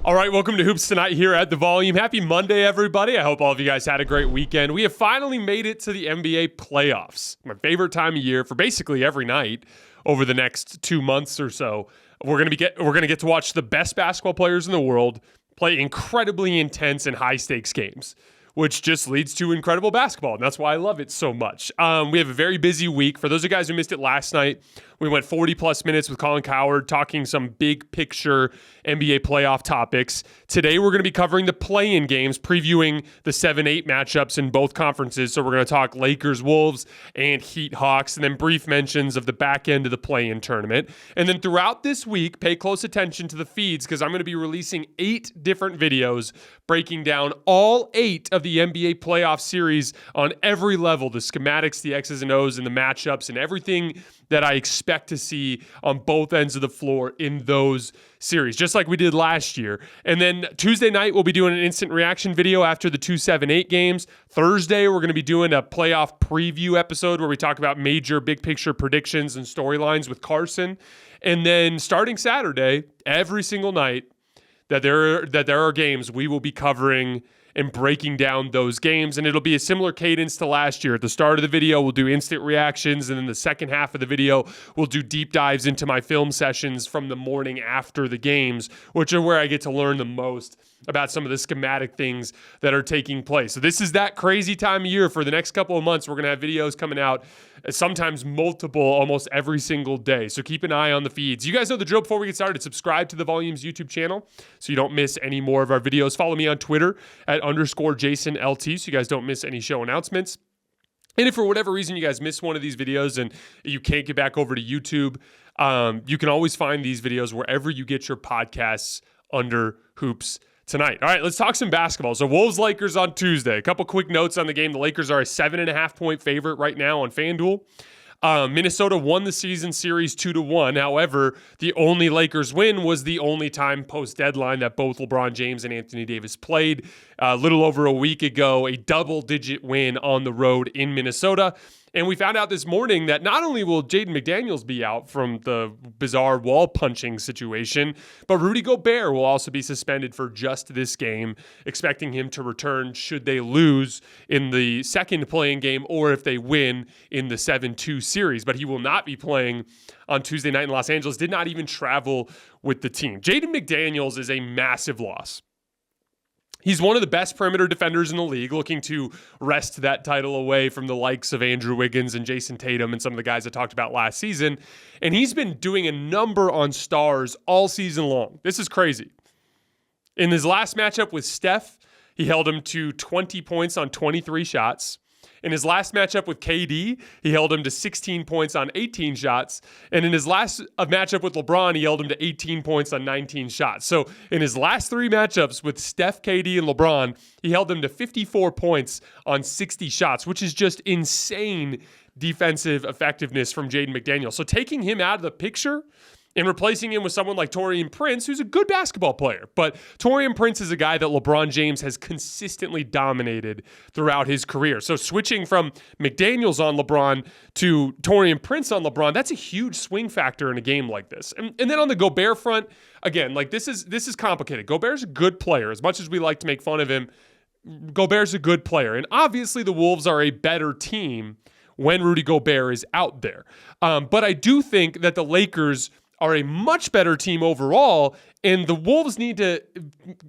All right, welcome to Hoops Tonight here at The Volume. Happy Monday, everybody. I hope all of you guys had a great weekend. We have finally made it to the NBA playoffs. My favorite time of year for basically every night over the next 2 months or so. We're gonna get to watch the best basketball players in the world play incredibly intense and high stakes games, which just leads to incredible basketball, and that's why I love it so much. We have a very busy week. For those of you guys who missed it last night, we went 40-plus minutes with Colin Cowherd talking some big-picture NBA playoff topics. Today, we're going to be covering the play-in games, previewing the 7-8 matchups in both conferences. So we're going to talk Lakers-Wolves and Heat-Hawks, and then brief mentions of the back end of the play-in tournament. And then throughout this week, pay close attention to the feeds because I'm going to be releasing 8 different videos breaking down all 8 of the NBA playoff series on every level, the schematics, the X's and O's, and the matchups, and everything that I expect to see on both ends of the floor in those series, just like we did last year. And then Tuesday night, we'll be doing an instant reaction video after the 2-7-8 games. Thursday, we're going to be doing a playoff preview episode where we talk about major big picture predictions and storylines with Carson. And then starting Saturday, every single night that there are games, we will be covering and breaking down those games. And it'll be a similar cadence to last year. At the start of the video, we'll do instant reactions. And then the second half of the video, we'll do deep dives into my film sessions from the morning after the games, which are where I get to learn the most about some of the schematic things that are taking place. So this is that crazy time of year. For the next couple of months, we're going to have videos coming out, sometimes multiple, almost every single day. So keep an eye on the feeds. You guys know the drill. Before we get started, subscribe to the Volume's YouTube channel so you don't miss any more of our videos. Follow me on Twitter at _JasonLT so you guys don't miss any show announcements. And if for whatever reason you guys miss one of these videos and you can't get back over to YouTube, you can always find these videos wherever you get your podcasts under Hoops Tonight. All right, let's talk some basketball. So Wolves-Lakers on Tuesday. A couple quick notes on the game. The Lakers are a 7.5-point favorite right now on FanDuel. Minnesota won the season series 2-1. However, the only Lakers win was the only time post-deadline that both LeBron James and Anthony Davis played. A little over a week ago, a double-digit win on the road in Minnesota. And we found out this morning that not only will Jaden McDaniels be out from the bizarre wall-punching situation, but Rudy Gobert will also be suspended for just this game, expecting him to return should they lose in the second playing game or if they win in the 7-2 series. But he will not be playing on Tuesday night in Los Angeles, did not even travel with the team. Jaden McDaniels is a massive loss. He's one of the best perimeter defenders in the league, looking to wrest that title away from the likes of Andrew Wiggins and Jason Tatum and some of the guys I talked about last season. And he's been doing a number on stars all season long. This is crazy. In his last matchup with Steph, he held him to 20 points on 23 shots. In his last matchup with KD, he held him to 16 points on 18 shots. And in his last matchup with LeBron, he held him to 18 points on 19 shots. So in his last 3 matchups with Steph, KD, and LeBron, he held them to 54 points on 60 shots, which is just insane defensive effectiveness from Jaden McDaniels. So taking him out of the picture and replacing him with someone like Taurean Prince, who's a good basketball player. But Taurean Prince is a guy that LeBron James has consistently dominated throughout his career. So switching from McDaniels on LeBron to Taurean Prince on LeBron, that's a huge swing factor in a game like this. And then on the Gobert front, again, like this is complicated. Gobert's a good player. As much as we like to make fun of him, Gobert's a good player. And obviously the Wolves are a better team when Rudy Gobert is out there. But I do think that the Lakers are a much better team overall, and the Wolves need to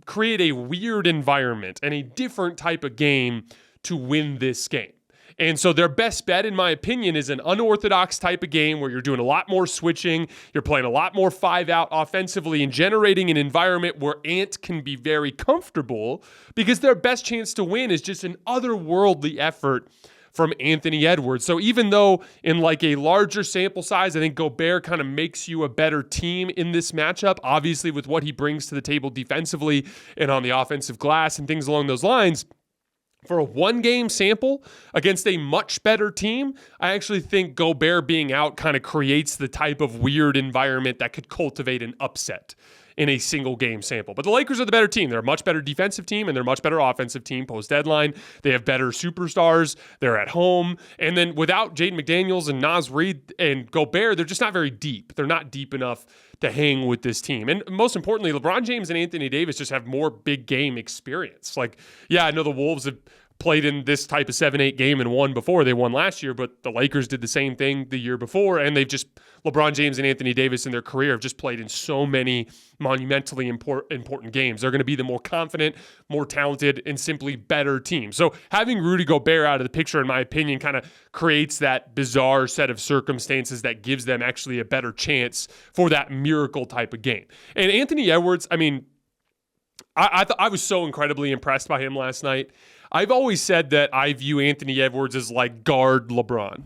create a weird environment and a different type of game to win this game. And so their best bet, in my opinion, is an unorthodox type of game where you're doing a lot more switching, you're playing a lot more 5-out offensively and generating an environment where Ant can be very comfortable because their best chance to win is just an otherworldly effort from Anthony Edwards. So even though in like a larger sample size, I think Gobert kind of makes you a better team in this matchup, obviously with what he brings to the table defensively and on the offensive glass and things along those lines, for a one-game sample against a much better team, I actually think Gobert being out kind of creates the type of weird environment that could cultivate an upset in a single game sample. But the Lakers are the better team. They're a much better defensive team, and they're a much better offensive team post-deadline. They have better superstars. They're at home. And then without Jaden McDaniels and Naz Reid and Gobert, they're just not very deep. They're not deep enough to hang with this team. And most importantly, LeBron James and Anthony Davis just have more big game experience. Like, yeah, I know the Wolves have played in this type of 7-8 game and won before. They won last year, but the Lakers did the same thing the year before, and LeBron James and Anthony Davis in their career have just played in so many monumentally important games. They're going to be the more confident, more talented, and simply better team. So having Rudy Gobert out of the picture, in my opinion, kind of creates that bizarre set of circumstances that gives them actually a better chance for that miracle type of game. And Anthony Edwards, I mean, I was so incredibly impressed by him last night. I've always said that I view Anthony Edwards as like guard LeBron.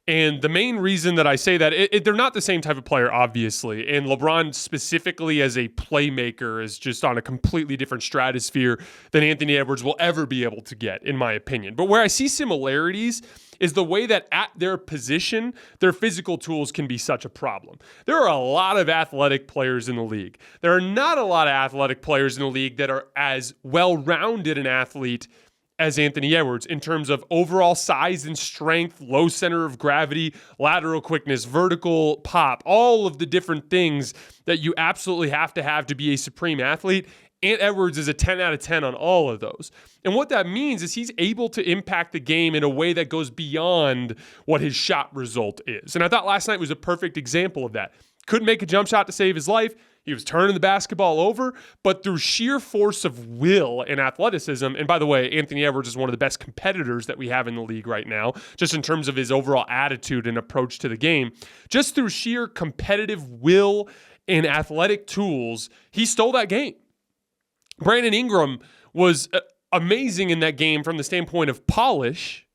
And the main reason that I say that, they're not the same type of player, obviously. And LeBron specifically as a playmaker is just on a completely different stratosphere than Anthony Edwards will ever be able to get, in my opinion. But where I see similarities is the way that at their position, their physical tools can be such a problem. There are a lot of athletic players in the league. There are not a lot of athletic players in the league that are as well-rounded an athlete as Anthony Edwards in terms of overall size and strength, low center of gravity, lateral quickness, vertical pop, all of the different things that you absolutely have to be a supreme athlete. Ant Edwards is a 10 out of 10 on all of those. And what that means is he's able to impact the game in a way that goes beyond what his shot result is. And I thought last night was a perfect example of that. Couldn't make a jump shot to save his life. He was turning the basketball over, but through sheer force of will and athleticism, and by the way, Anthony Edwards is one of the best competitors that we have in the league right now, just in terms of his overall attitude and approach to the game. Just through sheer competitive will and athletic tools, he stole that game. Brandon Ingram was amazing in that game from the standpoint of polish,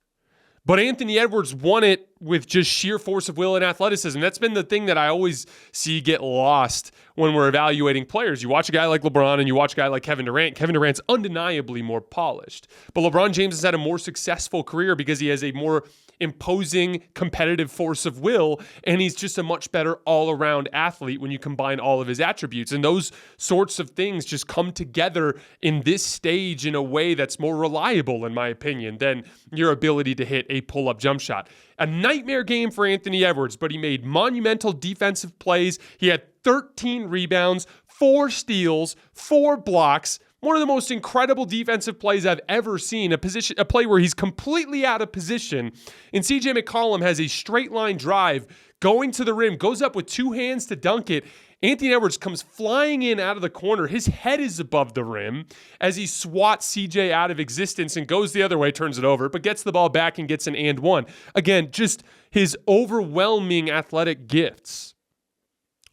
but Anthony Edwards won it with just sheer force of will and athleticism. That's been the thing that I always see get lost when we're evaluating players. You watch a guy like LeBron and you watch a guy like Kevin Durant. Kevin Durant's undeniably more polished. But LeBron James has had a more successful career because he has a more imposing competitive force of will, and he's just a much better all-around athlete when you combine all of his attributes. And those sorts of things just come together in this stage in a way that's more reliable, in my opinion, than your ability to hit a pull-up jump shot. A nightmare game for Anthony Edwards, but he made monumental defensive plays. He had 13 rebounds, 4 steals, 4 blocks. One of the most incredible defensive plays I've ever seen, a play where he's completely out of position, and CJ McCollum has a straight line drive going to the rim, goes up with 2 hands to dunk it. Anthony Edwards comes flying in out of the corner. His head is above the rim as he swats CJ out of existence and goes the other way, turns it over, but gets the ball back and gets an and one. Again, just his overwhelming athletic gifts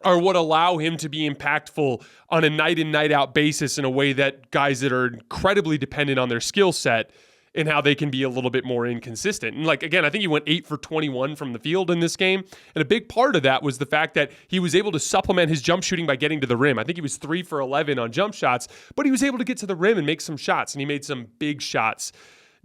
are what allow him to be impactful on a night in, night out basis in a way that guys that are incredibly dependent on their skill set and how they can be a little bit more inconsistent. And like, again, I think he went 8 for 21 from the field in this game. And a big part of that was the fact that he was able to supplement his jump shooting by getting to the rim. I think he was 3 for 11 on jump shots, but he was able to get to the rim and make some shots. And he made some big shots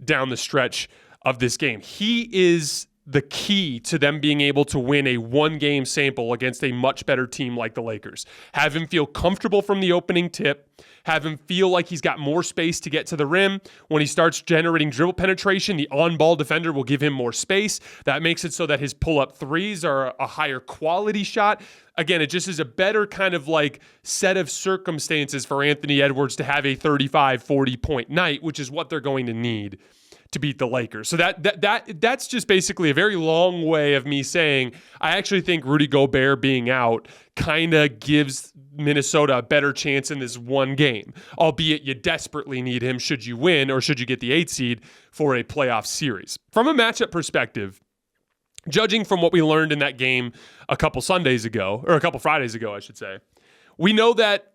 down the stretch of this game. He is the key to them being able to win a 1-game sample against a much better team like the Lakers. Have him feel comfortable from the opening tip. Have him feel like he's got more space to get to the rim. When he starts generating dribble penetration, the on-ball defender will give him more space. That makes it so that his pull-up threes are a higher quality shot. Again, it just is a better kind of like set of circumstances for Anthony Edwards to have a 35, 40-point night, which is what they're going to need to beat the Lakers. So that's just basically a very long way of me saying I actually think Rudy Gobert being out kind of gives Minnesota a better chance in this one game, albeit you desperately need him should you win or should you get the 8 seed for a playoff series. From a matchup perspective, judging from what we learned in that game a couple Fridays ago, I should say, we know that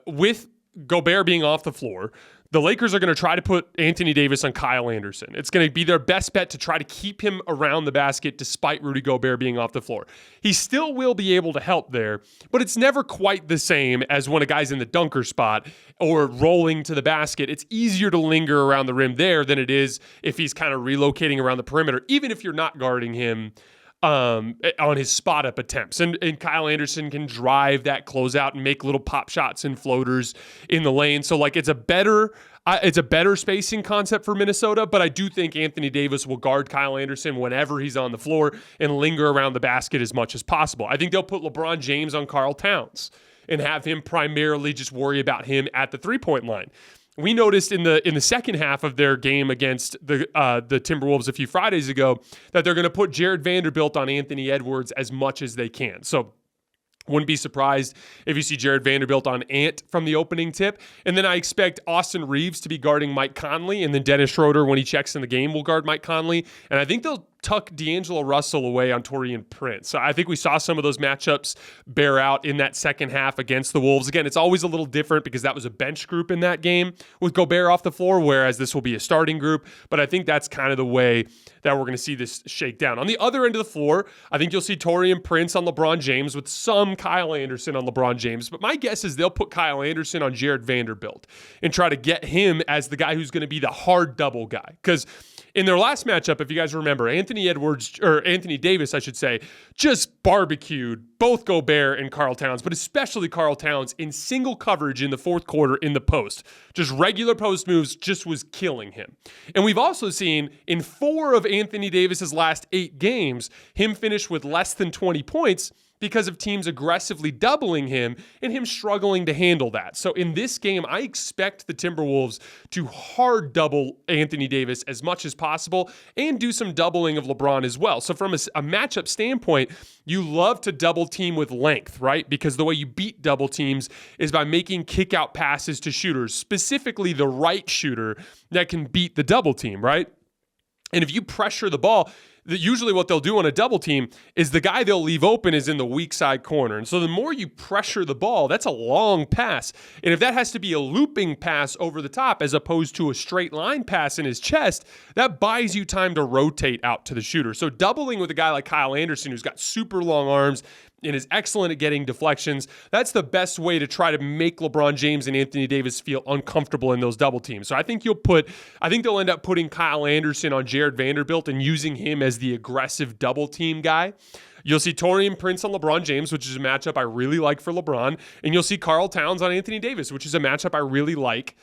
with Gobert being off the floor, the Lakers are going to try to put Anthony Davis on Kyle Anderson. It's going to be their best bet to try to keep him around the basket despite Rudy Gobert being off the floor. He still will be able to help there, but it's never quite the same as when a guy's in the dunker spot or rolling to the basket. It's easier to linger around the rim there than it is if he's kind of relocating around the perimeter, even if you're not guarding him on his spot up attempts. And Kyle Anderson can drive that closeout and make little pop shots and floaters in the lane. So like it's a better spacing concept for Minnesota, but I do think Anthony Davis will guard Kyle Anderson whenever he's on the floor and linger around the basket as much as possible. I think they'll put LeBron James on Karl Towns and have him primarily just worry about him at the three-point line. We noticed in the second half of their game against the Timberwolves a few Fridays ago that they're going to put Jared Vanderbilt on Anthony Edwards as much as they can. So wouldn't be surprised if you see Jared Vanderbilt on Ant from the opening tip. And then I expect Austin Reeves to be guarding Mike Conley, and then Dennis Schroeder, when he checks in the game, will guard Mike Conley. And I think they'll tuck D'Angelo Russell away on Taurean Prince. So I think we saw some of those matchups bear out in that second half against the Wolves. Again, it's always a little different because that was a bench group in that game with Gobert off the floor, whereas this will be a starting group. But I think that's kind of the way that we're going to see this shake down. On the other end of the floor, I think you'll see Taurean Prince on LeBron James with some Kyle Anderson on LeBron James. But my guess is they'll put Kyle Anderson on Jared Vanderbilt and try to get him as the guy who's going to be the hard double guy. Because in their last matchup, if you guys remember, Anthony Davis, I should say, just barbecued both Gobert and Karl Towns, but especially Karl Towns in single coverage in the fourth quarter in the post. Just regular post moves just was killing him. And we've also seen in 4 of Anthony Davis's last 8 games, him finish with less than 20 points because of teams aggressively doubling him and him struggling to handle that. So in this game, I expect the Timberwolves to hard double Anthony Davis as much as possible and do some doubling of LeBron as well. So from a matchup standpoint, you love to double team with length, right? Because the way you beat double teams is by making kick out passes to shooters, specifically the right shooter that can beat the double team, right? And if you pressure the ball, usually what they'll do on a double team is the guy they'll leave open is in the weak side corner. And so the more you pressure the ball, that's a long pass. And if that has to be a looping pass over the top as opposed to a straight line pass in his chest, that buys you time to rotate out to the shooter. So doubling with a guy like Kyle Anderson, who's got super long arms and is excellent at getting deflections, that's the best way to try to make LeBron James and Anthony Davis feel uncomfortable in those double teams. So I think they'll end up putting Kyle Anderson on Jared Vanderbilt and using him as the aggressive double team guy. You'll see Taurean Prince on LeBron James, which is a matchup I really like for LeBron, and you'll see Karl Towns on Anthony Davis, which is a matchup I really like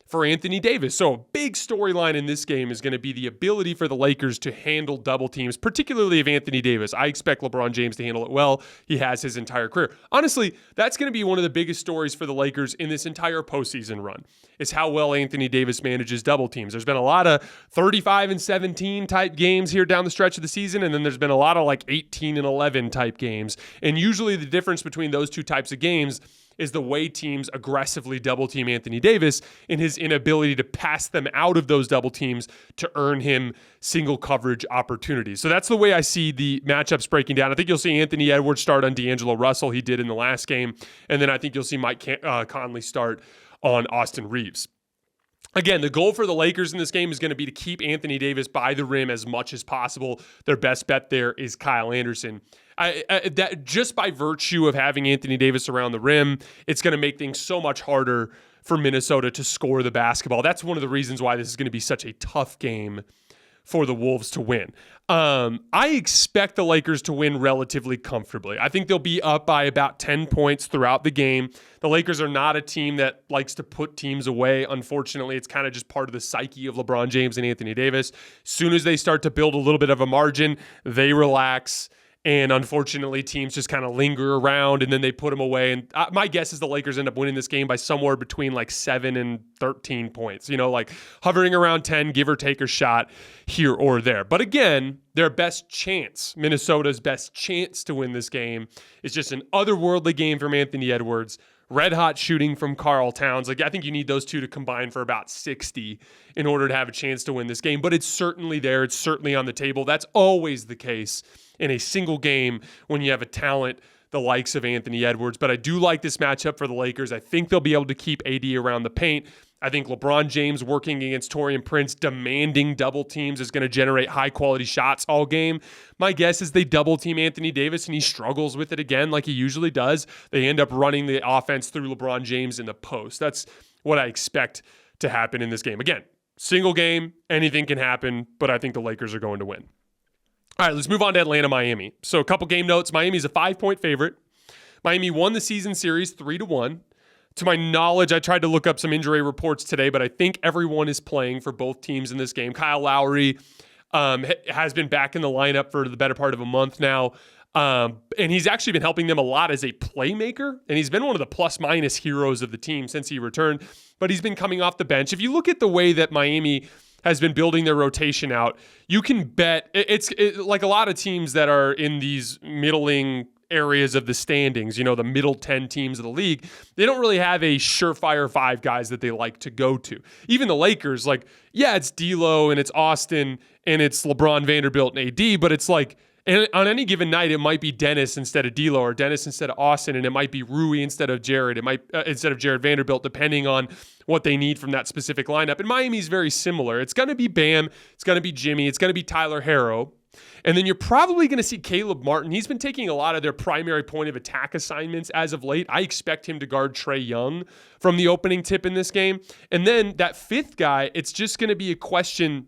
for Anthony Davis. So a big storyline in this game is going to be the ability for the Lakers to handle double teams, particularly of Anthony Davis. I expect LeBron James to handle it well. He has his entire career. Honestly, that's going to be one of the biggest stories for the Lakers in this entire postseason run, is how well Anthony Davis manages double teams. There's been a lot of 35-17 type games here down the stretch of the season, and then there's been a lot of like 18-11 type games. And usually the difference between those two types of games is the way teams aggressively double team Anthony Davis and his inability to pass them out of those double teams to earn him single coverage opportunities. So that's the way I see the matchups breaking down. I think you'll see Anthony Edwards start on D'Angelo Russell. He did in the last game. And then I think you'll see Mike Conley start on Austin Reeves. Again, the goal for the Lakers in this game is going to be to keep Anthony Davis by the rim as much as possible. Their best bet there is Kyle Anderson. That just by virtue of having Anthony Davis around the rim, it's going to make things so much harder for Minnesota to score the basketball. That's one of the reasons why this is going to be such a tough game for the Wolves to win. I expect the Lakers to win relatively comfortably. I think they'll be up by about 10 points throughout the game. The Lakers are not a team that likes to put teams away. Unfortunately, it's kind of just part of the psyche of LeBron James and Anthony Davis. As soon as they start to build a little bit of a margin, they relax. And unfortunately, teams just kind of linger around and then they put them away. And my guess is the Lakers end up winning this game by somewhere between like 7 and 13 points, like hovering around 10, give or take a shot here or there. But again, their best chance, Minnesota's best chance to win this game is just an otherworldly game from Anthony Edwards, red hot shooting from Karl Towns. I think you need those two to combine for about 60 in order to have a chance to win this game. But it's certainly there. It's certainly on the table. That's always the case in a single game when you have a talent the likes of Anthony Edwards. But I do like this matchup for the Lakers. I think they'll be able to keep AD around the paint. I think LeBron James working against Taurean Prince, demanding double teams, is going to generate high-quality shots all game. My guess is they double-team Anthony Davis, and he struggles with it again like he usually does. They end up running the offense through LeBron James in the post. That's what I expect to happen in this game. Again, single game, anything can happen, but I think the Lakers are going to win. All right, let's move on to Atlanta, Miami. So a couple game notes. Miami's a 5-point favorite. Miami won the season series 3-1. To my knowledge, I tried to look up some injury reports today, but I think everyone is playing for both teams in this game. Kyle Lowry has been back in the lineup for the better part of a month now. And he's actually been helping them a lot as a playmaker. And he's been one of the plus-minus heroes of the team since he returned. But he's been coming off the bench. If you look at the way that Miami has been building their rotation out, you can bet it's like a lot of teams that are in these middling areas of the standings, the middle 10 teams of the league, they don't really have a surefire 5 guys that they like to go to. Even the Lakers, it's D'Lo and it's Austin and it's LeBron, Vanderbilt, and AD, but it's like, and on any given night, it might be Dennis instead of D'Lo or Dennis instead of Austin, and it might be Rui instead of Jared. It might instead of Jared Vanderbilt, depending on what they need from that specific lineup. And Miami's very similar. It's going to be Bam. It's going to be Jimmy. It's going to be Tyler Herro. And then you're probably going to see Caleb Martin. He's been taking a lot of their primary point of attack assignments as of late. I expect him to guard Trae Young from the opening tip in this game. And then that 5th guy, it's just going to be a question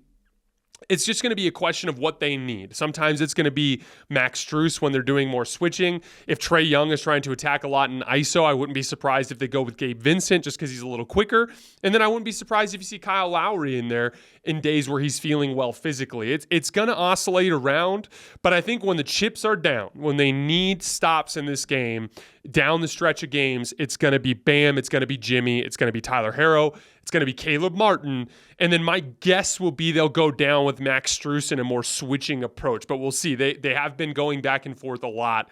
of what they need. Sometimes it's going to be Max Strus when they're doing more switching. If Trae Young is trying to attack a lot in ISO, I wouldn't be surprised if they go with Gabe Vincent just because he's a little quicker. And then I wouldn't be surprised if you see Kyle Lowry in there in days where he's feeling well physically. It's going to oscillate around, but I think when the chips are down, when they need stops in this game, down the stretch of games, it's going to be Bam, it's going to be Jimmy, it's going to be Tyler Herro, it's going to be Caleb Martin, and then my guess will be they'll go down with Max Strus in a more switching approach, but we'll see. They have been going back and forth a lot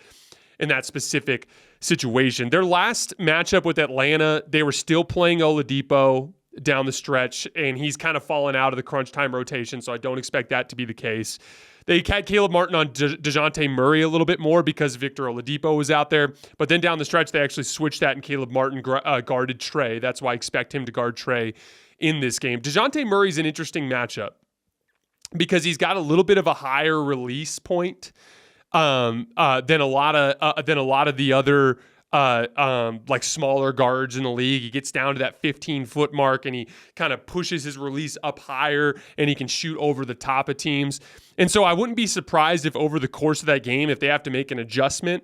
in that specific situation. Their last matchup with Atlanta, they were still playing Oladipo down the stretch, and he's kind of fallen out of the crunch time rotation, so I don't expect that to be the case. They had Caleb Martin on DeJounte Murray a little bit more because Victor Oladipo was out there. But then down the stretch, they actually switched that and Caleb Martin guarded Trae. That's why I expect him to guard Trae in this game. DeJounte Murray's an interesting matchup because he's got a little bit of a higher release point than a lot of the other smaller guards in the league. He gets down to that 15-foot mark and he kind of pushes his release up higher and he can shoot over the top of teams. And so I wouldn't be surprised if over the course of that game, if they have to make an adjustment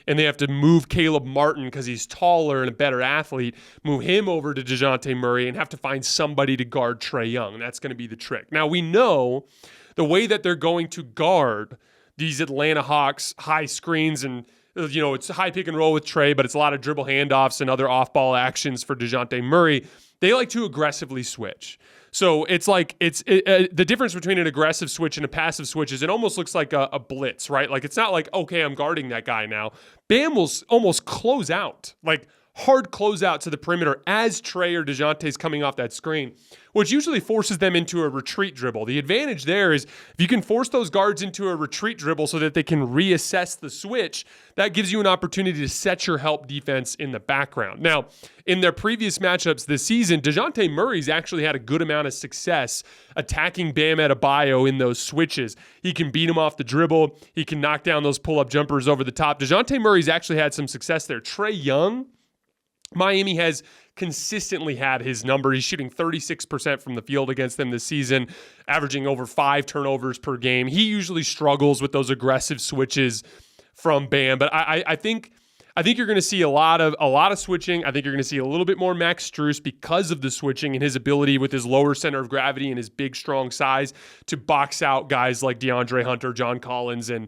and they have to move Caleb Martin because he's taller and a better athlete, move him over to DeJounte Murray and have to find somebody to guard Trae Young. And that's going to be the trick. Now we know the way that they're going to guard these Atlanta Hawks high screens and it's a high pick and roll with Trae, but it's a lot of dribble handoffs and other off-ball actions for DeJounte Murray. They like to aggressively switch. So the difference between an aggressive switch and a passive switch is it almost looks like a blitz, right? Like it's not like, okay, I'm guarding that guy now. Bam will almost close out, like hard close out to the perimeter as Trae or DeJounte's coming off that screen, which usually forces them into a retreat dribble. The advantage there is if you can force those guards into a retreat dribble so that they can reassess the switch, that gives you an opportunity to set your help defense in the background. Now, in their previous matchups this season, DeJounte Murray's actually had a good amount of success attacking Bam Adebayo in those switches. He can beat him off the dribble. He can knock down those pull-up jumpers over the top. DeJounte Murray's actually had some success there. Trae Young, Miami has consistently had his number. He's shooting 36% from the field against them this season, averaging over 5 turnovers per game. He usually struggles with those aggressive switches from Bam, but I think you're going to see a lot of switching. I think you're going to see a little bit more Max Strus because of the switching and his ability with his lower center of gravity and his big, strong size to box out guys like DeAndre Hunter, John Collins, and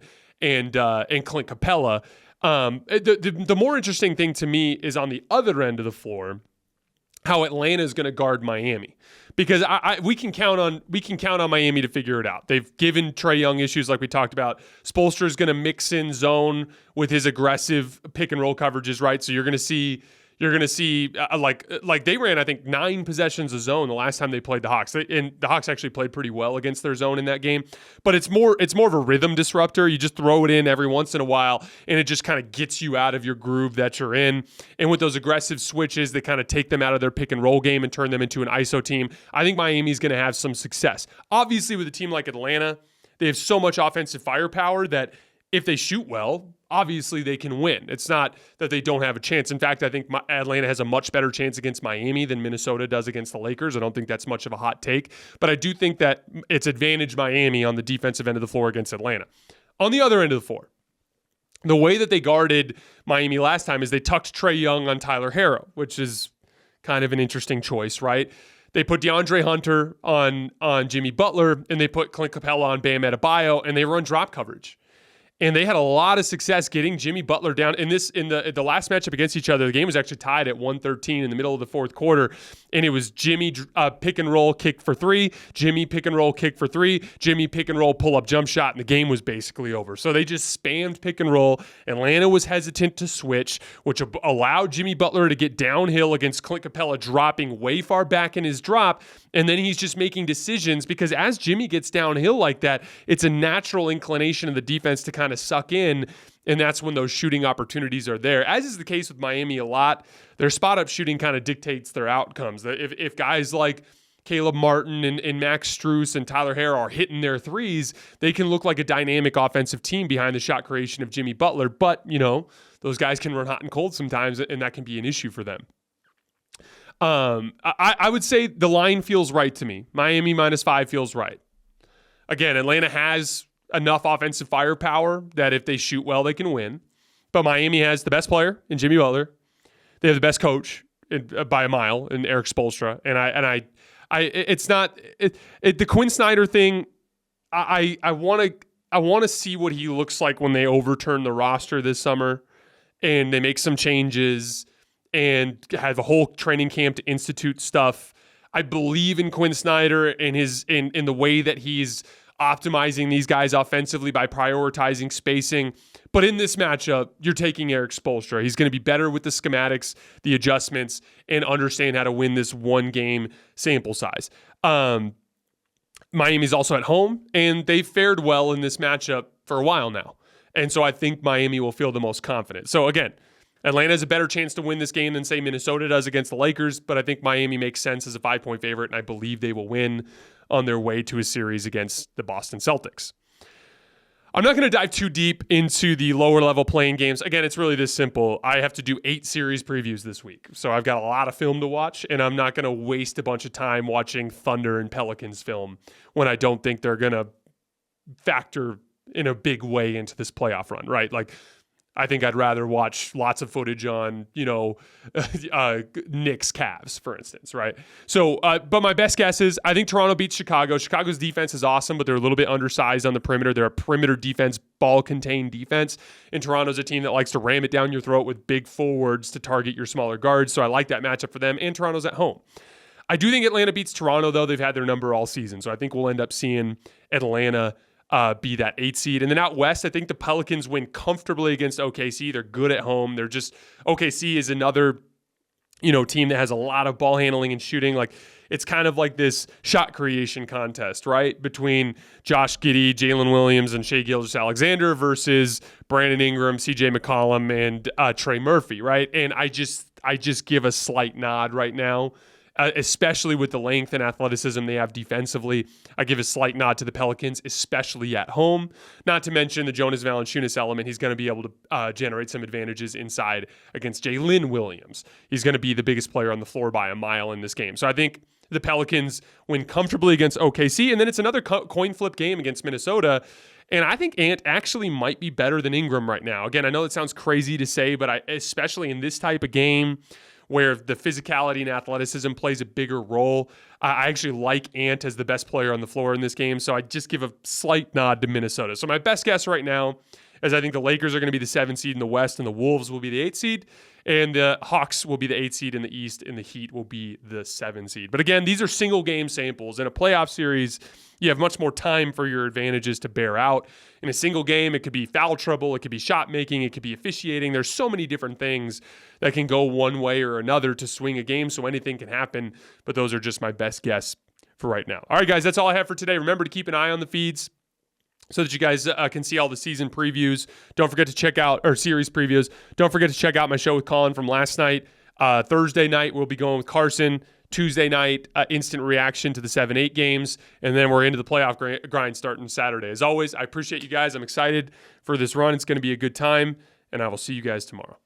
Clint Capella. The more interesting thing to me is on the other end of the floor, how Atlanta is going to guard Miami, because we can count on Miami to figure it out. They've given Trae Young issues like we talked about. Spoelstra is going to mix in zone with his aggressive pick and roll coverages, right? So you're going to see like they ran, I think, 9 possessions of zone the last time they played the Hawks. And the Hawks actually played pretty well against their zone in that game. But it's more of a rhythm disruptor. You just throw it in every once in a while, and it just kind of gets you out of your groove that you're in. And with those aggressive switches, they kind of take them out of their pick and roll game and turn them into an ISO team. I think Miami's going to have some success. Obviously, with a team like Atlanta, they have so much offensive firepower that if they shoot well, obviously they can win. It's not that they don't have a chance. In fact, I think Atlanta has a much better chance against Miami than Minnesota does against the Lakers. I don't think that's much of a hot take, but I do think that it's advantage Miami on the defensive end of the floor against Atlanta. On the other end of the floor, the way that they guarded Miami last time is they tucked Trae Young on Tyler Herro, which is kind of an interesting choice, right? They put DeAndre Hunter on Jimmy Butler, and they put Clint Capella on Bam Adebayo, and they run drop coverage. And they had a lot of success getting Jimmy Butler down. In the last matchup against each other, the game was actually tied at 113 in the middle of the fourth quarter. And it was Jimmy pick and roll kick for three, Jimmy pick and roll kick for three, Jimmy pick and roll pull up jump shot, and the game was basically over. So they just spammed pick and roll. Atlanta was hesitant to switch, which allowed Jimmy Butler to get downhill against Clint Capella dropping way far back in his drop. And then he's just making decisions because as Jimmy gets downhill like that, it's a natural inclination of the defense to kind of suck in, and that's when those shooting opportunities are there. As is the case with Miami a lot, their spot-up shooting kind of dictates their outcomes. If guys like Caleb Martin and Max Strus and Tyler Herro are hitting their threes, they can look like a dynamic offensive team behind the shot creation of Jimmy Butler. But, those guys can run hot and cold sometimes, and that can be an issue for them. I would say the line feels right to me. Miami -5 feels right. Again, Atlanta has enough offensive firepower that if they shoot well, they can win. But Miami has the best player in Jimmy Butler. They have the best coach by a mile in Eric Spoelstra. The Quinn Snyder thing. I want to see what he looks like when they overturn the roster this summer and they make some changes and have a whole training camp to institute stuff. I believe in Quinn Snyder and in the way that he's optimizing these guys offensively by prioritizing spacing. But in this matchup, you're taking Eric Spoelstra. He's going to be better with the schematics, the adjustments, and understand how to win this one game sample size. Miami's also at home, and they've fared well in this matchup for a while now. And so I think Miami will feel the most confident. So again, Atlanta has a better chance to win this game than, say, Minnesota does against the Lakers, but I think Miami makes sense as a 5-point favorite, and I believe they will win on their way to a series against the Boston Celtics. I'm not going to dive too deep into the lower-level playing games. Again, it's really this simple. I have to do 8 series previews this week, so I've got a lot of film to watch, and I'm not going to waste a bunch of time watching Thunder and Pelicans film when I don't think they're going to factor in a big way into this playoff run, right? Like, I think I'd rather watch lots of footage on, Knicks Cavs, for instance, right? So, but my best guess is I think Toronto beats Chicago. Chicago's defense is awesome, but they're a little bit undersized on the perimeter. They're a perimeter defense, ball-contained defense. And Toronto's a team that likes to ram it down your throat with big forwards to target your smaller guards. So I like that matchup for them. And Toronto's at home. I do think Atlanta beats Toronto, though. They've had their number all season. So I think we'll end up seeing Atlanta be that 8 seed. And then out west, I think the Pelicans win comfortably against OKC. They're good at home. OKC is another, team that has a lot of ball handling and shooting. Like, it's kind of like this shot creation contest, right? Between Josh Giddey, Jalen Williams, and Shai Gilgeous-Alexander versus Brandon Ingram, CJ McCollum, and Trey Murphy, right? And I just give a slight nod right now, especially with the length and athleticism they have defensively. I give a slight nod to the Pelicans, especially at home. Not to mention the Jonas Valanciunas element. He's going to be able to generate some advantages inside against Jalen Williams. He's going to be the biggest player on the floor by a mile in this game. So I think the Pelicans win comfortably against OKC, and then it's another coin flip game against Minnesota. And I think Ant actually might be better than Ingram right now. Again, I know it sounds crazy to say, but especially in this type of game where the physicality and athleticism plays a bigger role, I actually like Ant as the best player on the floor in this game. So I just give a slight nod to Minnesota. So my best guess right now is I think the Lakers are going to be the 7 seed in the West, and the Wolves will be the 8 seed, and the Hawks will be the 8 seed in the East, and the Heat will be the 7 seed. But again, these are single game samples. In a playoff series, you have much more time for your advantages to bear out. In a single game, it could be foul trouble, it could be shot making, it could be officiating. There's so many different things that can go one way or another to swing a game, so anything can happen. But those are just my best guess for right now. All right, guys, that's all I have for today. Remember to keep an eye on the feeds so that you guys can see all the season previews. Don't forget to check out our series previews. Don't forget to check out my show with Colin from last night. Thursday night, we'll be going with Carson, Tuesday night, instant reaction to the 7-8 games, and then we're into the playoff grind starting Saturday. As always, I appreciate you guys. I'm excited for this run. It's going to be a good time, and I will see you guys tomorrow.